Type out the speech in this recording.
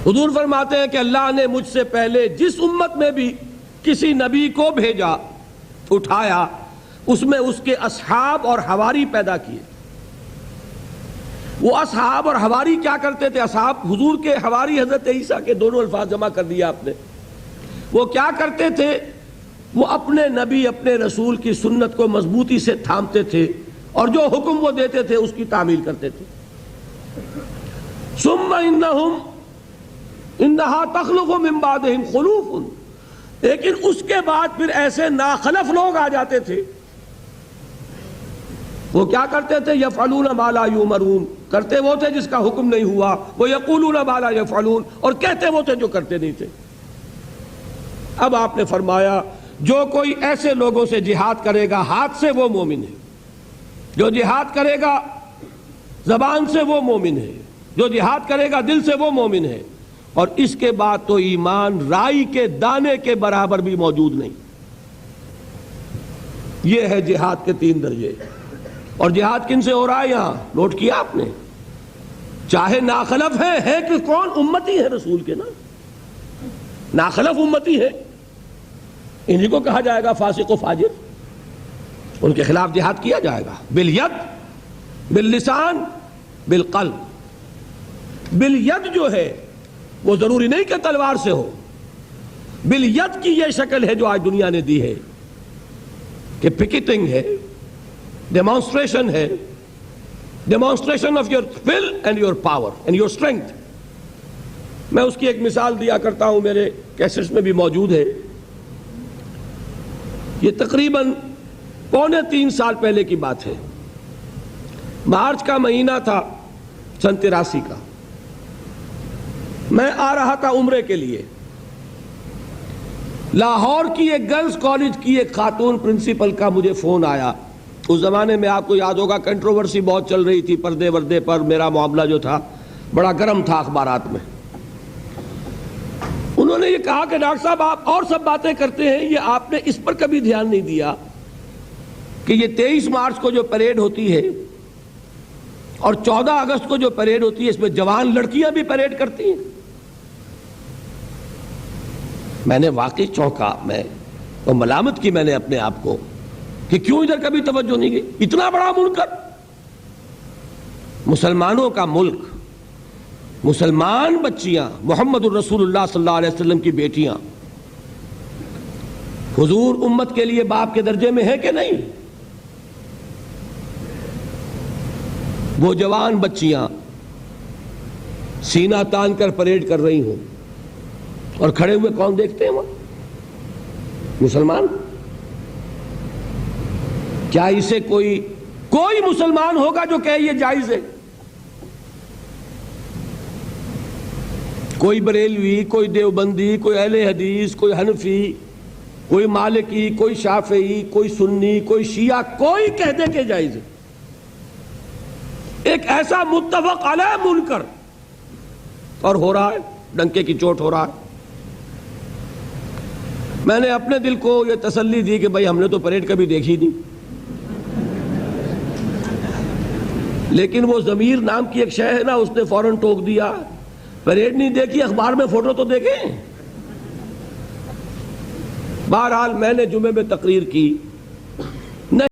حضور فرماتے ہیں کہ اللہ نے مجھ سے پہلے جس امت میں بھی کسی نبی کو بھیجا، اٹھایا، اس میں اس کے اصحاب اور حواری پیدا کیے۔ وہ اصحاب اور حواری کیا کرتے تھے؟ اصحاب حضور کے، حواری حضرت عیسیٰ کے، دونوں الفاظ جمع کر دیا آپ نے۔ وہ کیا کرتے تھے؟ وہ اپنے نبی، اپنے رسول کی سنت کو مضبوطی سے تھامتے تھے اور جو حکم وہ دیتے تھے اس کی تعمیل کرتے تھے۔ ثم انہا تخلف من بعدہم خلوف، لیکن اس کے بعد پھر ایسے ناخلف لوگ آ جاتے تھے، وہ کیا کرتے تھے؟ یفعلون ما لا یؤمرون، کرتے وہ تھے جس کا حکم نہیں ہوا، وہ یقولون ما لا یفعلون، اور کہتے وہ تھے جو کرتے نہیں تھے۔ اب آپ نے فرمایا جو کوئی ایسے لوگوں سے جہاد کرے گا ہاتھ سے وہ مومن ہے، جو جہاد کرے گا زبان سے وہ مومن ہے، جو جہاد کرے گا دل سے وہ مومن ہے، اور اس کے بعد تو ایمان رائی کے دانے کے برابر بھی موجود نہیں۔ یہ ہے جہاد کے 3 درجے۔ اور جہاد کن سے ہو رہا ہے یہاں؟ نوٹ کیا آپ نے؟ چاہے ناخلف ہے کہ کون؟ امتی ہے رسول کے نا، ناخلف امتی ہے، انہی کو کہا جائے گا فاسق و فاجر، ان کے خلاف جہاد کیا جائے گا، بالید، باللسان، بالقلب۔ بالید جو ہے وہ ضروری نہیں کہ تلوار سے ہو، بالید کی یہ شکل ہے جو آج دنیا نے دی ہے کہ پکیٹنگ ہے، ڈیمانسٹریشن ہے، demonstration of your will end your power and your strength. میں اس کی ایک مثال دیا کرتا ہوں، میرے کیسٹس میں بھی موجود ہے۔ یہ تقریباً 2.25 سال پہلے کی بات ہے۔ مارچ کا مہینہ تھا سن 83 کا۔ میں آ رہا تھا عمرے کے لیے۔ لاہور کی ایک گرلز کالج کی ایک خاتون پرنسپل کا مجھے فون آیا۔ اس زمانے میں آپ کو یاد ہوگا کنٹروورسی بہت چل رہی تھی، پردے وردے پر میرا معاملہ جو تھا بڑا گرم تھا اخبارات میں۔ انہوں نے یہ کہا کہ ڈاکٹر صاحب آپ اور سب باتیں کرتے ہیں، یہ آپ نے اس پر کبھی دھیان نہیں دیا کہ یہ 23 مارچ کو جو پریڈ ہوتی ہے اور 14 اگست کو جو پریڈ ہوتی ہے، اس میں جوان لڑکیاں بھی پریڈ کرتی ہیں۔ میں نے واقعی چونکا، میں اور ملامت کی میں نے اپنے آپ کو کہ کیوں ادھر کبھی توجہ نہیں گئی۔ اتنا بڑا منکر، مسلمانوں کا ملک، مسلمان بچیاں، محمد الرسول اللہ صلی اللہ علیہ وسلم کی بیٹیاں، حضور امت کے لیے باپ کے درجے میں ہے کہ نہیں؟ وہ جوان بچیاں سینہ تان کر پریڈ کر رہی ہوں، اور کھڑے ہوئے کون دیکھتے ہیں؟ وہاں مسلمان۔ کیا اسے کوئی مسلمان ہوگا جو کہے یہ جائز ہے؟ کوئی بریلوی، کوئی دیوبندی، کوئی اہل حدیث، کوئی حنفی، کوئی مالکی، کوئی شافعی، کوئی سنی، کوئی شیعہ، کوئی کہہ دے کہ جائز ہے؟ ایک ایسا متفق علیہ منکر، اور ہو رہا ہے، ڈنکے کی چوٹ ہو رہا ہے۔ میں نے اپنے دل کو یہ تسلی دی کہ بھائی ہم نے تو پریڈ کبھی دیکھی نہیں، لیکن وہ ضمیر نام کی ایک شے ہے نا، اس نے فوراً ٹوک دیا، پریڈ نہیں دیکھی، اخبار میں فوٹو تو دیکھیں۔ بہرحال میں نے جمعے میں تقریر کی،